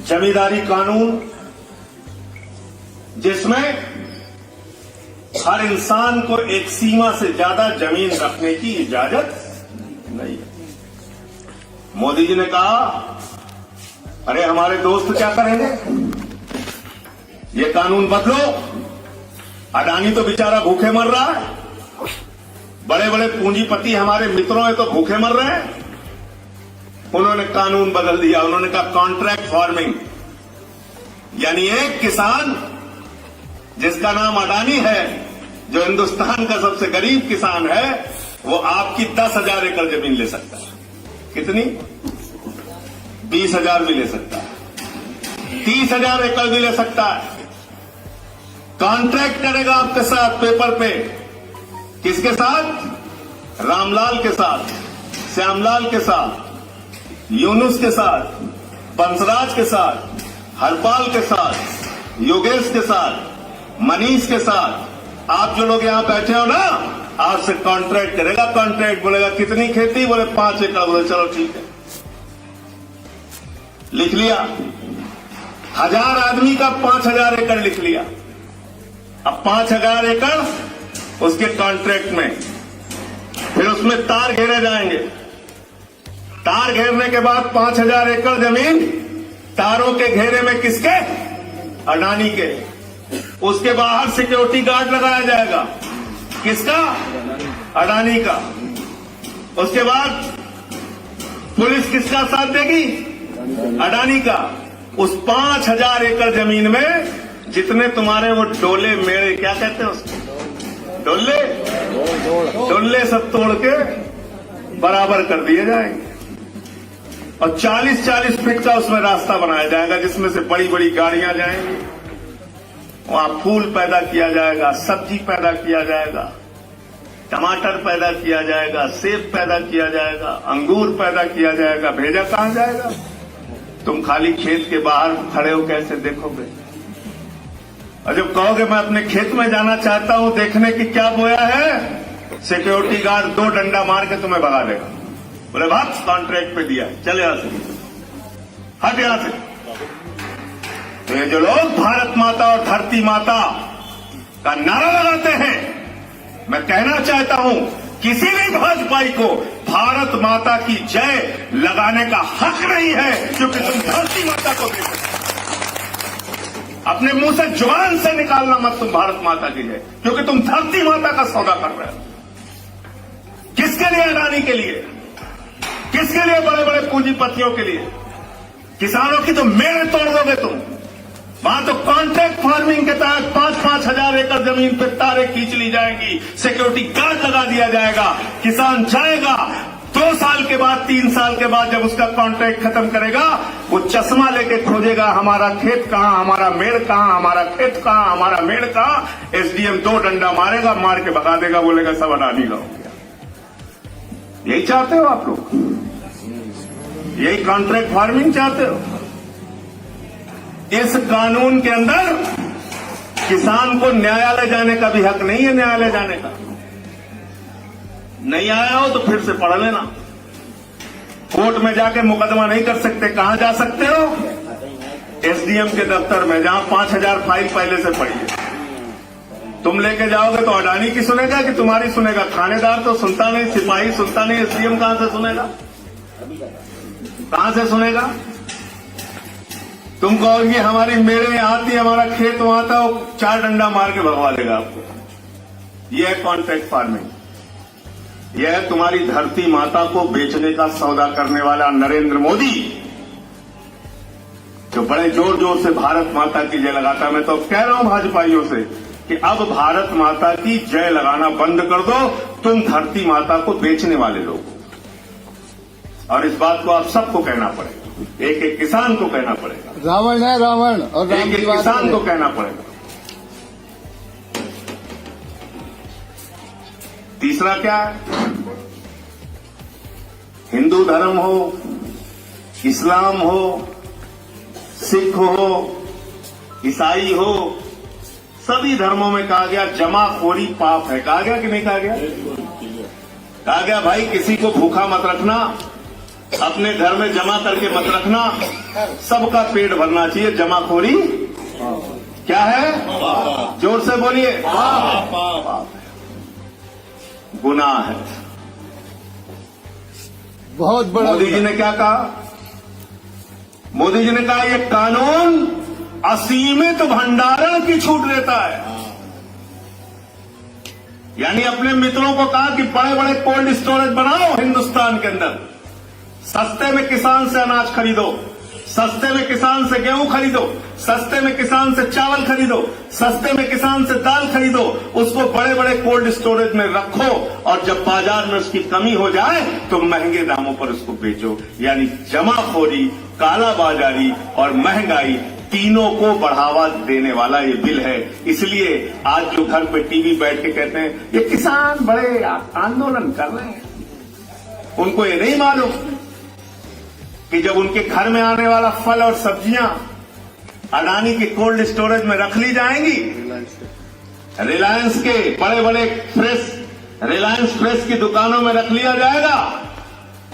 जमींदारी कानून जिसमें हर इंसान को एक सीमा से ज्यादा जमीन रखने की इजाजत नहीं है। मोदी जी ने कहा, अरे हमारे दोस्त क्या करेंगे, ये कानून बदलो। अडानी तो बेचारा भूखे मर रहा है, बड़े बड़े पूंजीपति हमारे मित्रों हैं तो भूखे मर रहे हैं। उन्होंने कानून बदल दिया। उन्होंने कहा कॉन्ट्रैक्ट फार्मिंग, यानी एक किसान जिसका नाम अडानी है, जो हिंदुस्तान का सबसे गरीब किसान है, वो आपकी 10,000 एकड़ जमीन ले सकता है। कितनी? 20,000 भी ले सकता है, 30,000 एकड़ भी ले सकता है। कॉन्ट्रैक्ट करेगा आपके साथ पेपर पे। किसके साथ? रामलाल के साथ, श्यामलाल के साथ, यूनुस के साथ, बंसराज के साथ, हरपाल के साथ, योगेश के साथ, मनीष के साथ। आप जो लोग यहां बैठे हो ना, आपसे कॉन्ट्रैक्ट करेगा। कॉन्ट्रैक्ट बोलेगा कितनी खेती, बोले 5 एकड़, बोले चलो ठीक है, लिख लिया। 1000 आदमी का 5,000 एकड़ लिख लिया। अब 5,000 एकड़ उसके कॉन्ट्रैक्ट में, फिर उसमें तार घेरे जाएंगे। तार घेरने के बाद 5,000 एकड़ जमीन तारों के घेरे में किसके? अडानी के। उसके बाहर सिक्योरिटी गार्ड लगाया जाएगा। किसका? अडानी का। उसके बाद पुलिस किसका साथ देगी? अडानी का। उस 5,000 एकड़ जमीन में जितने तुम्हारे वो डोले मेड़े, क्या कहते हैं उसको, डोले सब तोड़ के बराबर कर दिए जाएंगे और 40-40 फीट का उसमें रास्ता बनाया जाएगा, जिसमें से बड़ी बड़ी गाड़ियां जाएंगी। वहां फूल पैदा किया जाएगा, सब्जी पैदा किया जाएगा, टमाटर पैदा किया जाएगा, सेब पैदा किया जाएगा, अंगूर पैदा किया जाएगा। भेजा कहां जाएगा? तुम खाली खेत के बाहर खड़े हो कैसे देखोगे? और जब कहोगे मैं अपने खेत में जाना चाहता हूं देखने की क्या बोया है, सिक्योरिटी गार्ड 2 डंडा मार के तुम्हें भगा देगा। बोले भाग, कॉन्ट्रैक्ट पे दिया, चले यहां से, हट यहां से। तो ये जो लोग भारत माता और धरती माता का नारा लगाते हैं, मैं कहना चाहता हूं किसी भी भाजपाई को भारत माता की जय लगाने का हक नहीं है, क्योंकि तुम धरती माता को दे सकते। अपने मुंह से जुबान से निकालना मत तुम भारत माता की जय, क्योंकि तुम धरती माता का सौदा कर रहे हो। किसके लिए? अडानी के लिए। किसके लिए? बड़े बड़े पूंजीपतियों के लिए। किसानों की तो मेड़ तोड़ दोगे तुम। वहां तो कॉन्ट्रैक्ट फार्मिंग के तहत 5-5 हजार एकड़ जमीन पर तारें खींच ली जाएंगी, सिक्योरिटी गार्ड लगा दिया जाएगा। किसान जाएगा 2 साल के बाद, 3 साल के बाद, जब उसका कॉन्ट्रैक्ट खत्म करेगा, वो चश्मा लेके खोजेगा हमारा खेत कहां, हमारा मेड़ कहां, हमारा खेत कहां, हमारा मेड़ कहां। एसडीएम 2 डंडा मारेगा, मार के भगा देगा, बोलेगा सब अडानी का हो गया। यही चाहते हो आप लोग? यही कॉन्ट्रैक्ट फार्मिंग चाहते हो? इस कानून के अंदर किसान को न्यायालय जाने का भी हक नहीं है। न्यायालय जाने का नहीं आया हो तो फिर से पढ़ लेना। कोर्ट में जाके मुकदमा नहीं कर सकते। कहां जा सकते हो? एसडीएम के दफ्तर में, जहां 5,000 फाइल पहले से पड़ी है। तुम लेके जाओगे तो अडानी की सुनेगा कि तुम्हारी सुनेगा? थानेदार तो सुनता नहीं, सिपाही सुनता नहीं, एसडीएम कहां से सुनेगा? कहां से सुनेगा? तुम कहोगे हमारी मेरे यहां थी, हमारा खेत वहां था, वो 4 डंडा मार के भगवा देगा आपको। यह है कॉन्ट्रैक्ट फार्मिंग। यह है तुम्हारी धरती माता को बेचने का सौदा करने वाला नरेंद्र मोदी, जो बड़े जोर जोर से भारत माता की जय लगाता है। मैं तो कह रहा हूं भाजपाइयों से कि अब भारत माता की जय लगाना बंद कर दो। तुम धरती माता को बेचने वाले लोग हो, और इस बात को आप सबको कहना पड़ेगा। एक एक किसान को कहना पड़ेगा। रावण है रावण, और राम एक एक किसान को कहना पड़ेगा। तीसरा क्या है? हिंदू धर्म हो, इस्लाम हो, सिख हो, ईसाई हो, सभी धर्मों में कहा गया जमाखोरी पाप है। कहा गया कि नहीं कहा गया? कहा गया भाई किसी को भूखा मत रखना, अपने घर में जमा करके मत रखना, सबका पेट भरना चाहिए। जमाखोरी क्या है? जोर से बोलिए, गुनाह है। बहुत बड़ा मोदी जी ने क्या कहा? मोदी जी ने कहा ये कानून असीमित भंडारण की छूट देता है। यानी अपने मित्रों को कहा कि बड़े बड़े कोल्ड स्टोरेज बनाओ हिंदुस्तान के अंदर, सस्ते में किसान से अनाज खरीदो, सस्ते में किसान से गेहूं खरीदो, सस्ते में किसान से चावल खरीदो, सस्ते में किसान से दाल खरीदो, उसको बड़े बड़े कोल्ड स्टोरेज में रखो और जब बाजार में उसकी कमी हो जाए तो महंगे दामों पर उसको बेचो। यानी जमाखोरी, कालाबाजारी और महंगाई तीनों को बढ़ावा देने वाला ये बिल है। इसलिए आज जो घर पे टीवी बैठ के कहते हैं ये किसान बड़े आंदोलन कर रहे हैं, उनको ये नहीं मालूम कि जब उनके घर में आने वाला फल और सब्जियां अडानी के कोल्ड स्टोरेज में रख ली जाएंगी, रिलायंस के बड़े बड़े रिलायंस फ्रेश की दुकानों में रख लिया जाएगा।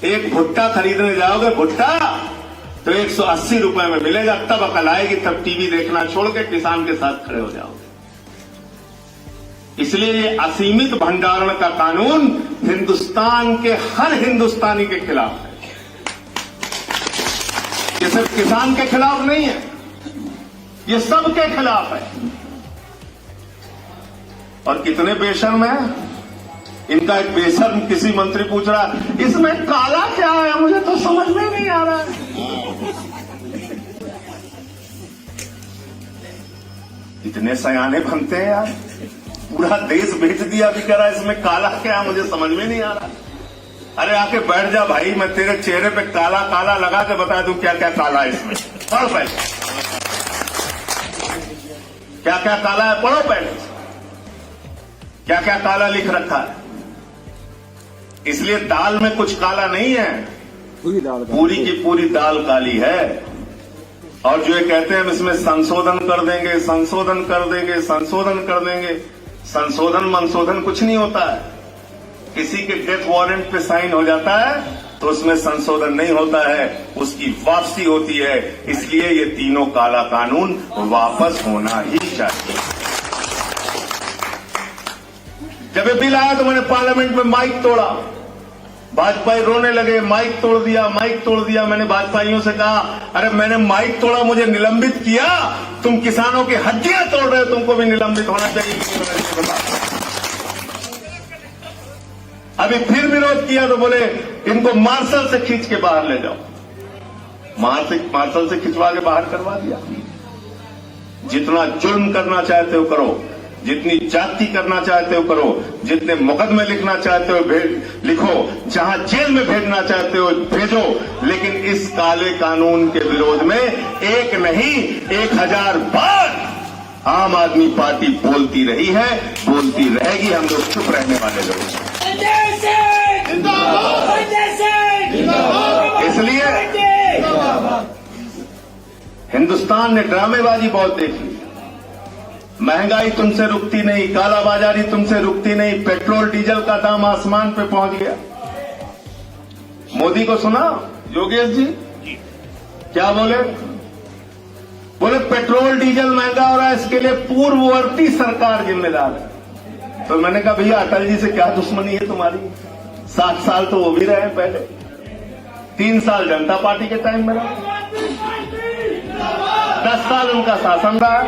एक भुट्टा खरीदने जाओगे, भुट्टा तो 180 रुपए में मिलेगा। तब अकल आएगी, तब टीवी देखना छोड़ के किसान के साथ खड़े हो जाओगे। इसलिए ये असीमित भंडारण का कानून हिंदुस्तान के हर हिंदुस्तानी के खिलाफ है। ये सिर्फ किसान के खिलाफ नहीं है, ये सबके खिलाफ है। और कितने बेशर्म है। इनका एक बेशर्म किसी मंत्री पूछ रहा इसमें काला क्या है, मुझे तो समझ में नहीं आ रहा है। इतने सयाने बनते हैं यार, पूरा देश बेच दिया, अभी कह रहा है इसमें काला क्या है, मुझे समझ में नहीं आ रहा। अरे आके बैठ जा भाई, मैं तेरे चेहरे पे काला काला लगा के बता दूं क्या क्या काला है इसमें। पढ़ो पहले क्या क्या काला है, पढ़ो पहले क्या क्या काला लिख रखा है। इसलिए दाल में कुछ काला नहीं है, पूरी की पूरी दाल काली है। और जो ये कहते हैं हम इसमें संशोधन कर देंगे, संशोधन कर देंगे, संशोधन कर देंगे, संशोधन मनशोधन कुछ नहीं होता है। किसी के डेथ वारंट पे साइन हो जाता है तो उसमें संशोधन नहीं होता है, उसकी वापसी होती है। इसलिए ये तीनों काला कानून वापस होना ही चाहिए। जब ये बिल आया तो मैंने पार्लियामेंट में माइक तोड़ा, भाजपाई रोने लगे, माइक तोड़ दिया, माइक तोड़ दिया। मैंने भाजपाइयों से कहा अरे मैंने माइक तोड़ा, मुझे निलंबित किया, तुम किसानों की हड्डियां तोड़ रहे हो, तुमको भी निलंबित होना चाहिए। अभी फिर विरोध किया तो बोले इनको मार्शल से खींच के बाहर ले जाओ। मार्शल से खिंचवा के बाहर करवा दिया। जितना जुल्म करना चाहते हो करो, जितनी जाति करना चाहते हो करो, जितने मुकदमे लिखना चाहते हो लिखो, जहां जेल में भेजना चाहते हो भेजो, लेकिन इस काले कानून के विरोध में एक नहीं 1000 बार आम आदमी पार्टी बोलती रही है, बोलती रहेगी। हम लोग चुप रहने वाले लोग। इसलिए हिंदुस्तान ने ड्रामेबाजी बहुत देखी। महंगाई तुमसे रुकती नहीं, कालाबाजारी तुमसे रुकती नहीं, पेट्रोल डीजल का दाम आसमान पे पहुंच गया। मोदी को सुना योगेश जी क्या बोले? बोले पेट्रोल डीजल महंगा हो रहा है, इसके लिए पूर्ववर्ती सरकार जिम्मेदार है। तो मैंने कहा भैया अटल जी से क्या दुश्मनी है तुम्हारी? 7 साल तो वो भी रहे पहले, 3 साल जनता पार्टी के टाइम में रहा, 10 साल उनका शासन रहा।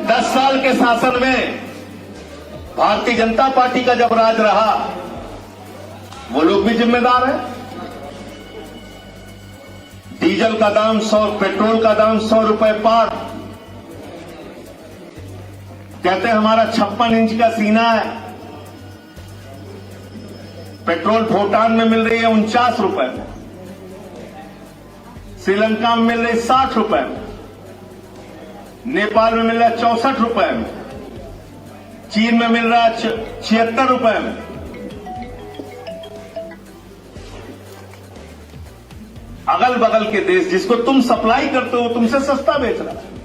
10 साल के शासन में भारतीय जनता पार्टी का जब राज रहा, वो लोग भी जिम्मेदार हैं। डीजल का दाम 100, पेट्रोल का दाम 100 रुपए पार। कहते हैं हमारा 56 इंच का सीना है। पेट्रोल भूटान में मिल रही है 49 रुपए में, श्रीलंका में मिल रही 60 रुपए में, नेपाल में मिल रहा है 64 रुपए में, चीन में मिल रहा है 76 रुपए में। अगल बगल के देश जिसको तुम सप्लाई करते हो तुमसे सस्ता बेच रहा है।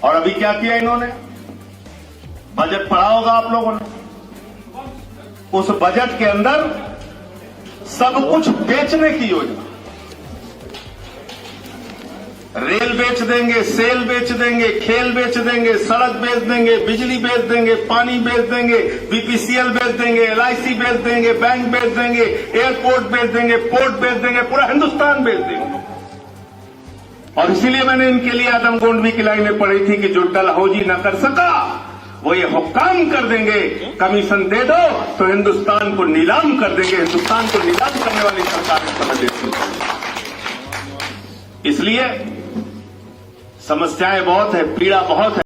और अभी क्या किया इन्होंने? बजट पढ़ा होगा आप लोगों ने। उस बजट के अंदर सब कुछ बेचने की योजना, रेल बेच देंगे, सेल बेच देंगे, खेल बेच देंगे, सड़क बेच देंगे, बिजली बेच देंगे, पानी बेच देंगे, बीपीसीएल बेच देंगे, एलआईसी बेच देंगे, बैंक बेच देंगे, एयरपोर्ट बेच देंगे, पोर्ट बेच देंगे, पूरा हिंदुस्तान बेच देंगे। और इसीलिए मैंने इनके लिए आदम गोंडवी की लाइनें पढ़ी थी कि जो डलहौजी न कर सका वो ये हुक्काम कर देंगे, कमीशन दे दो तो हिंदुस्तान को नीलाम कर देंगे। हिंदुस्तान को नीलाम करने वाली सरकार इस समय देश में। इसलिए समस्याएं बहुत है, पीड़ा बहुत है।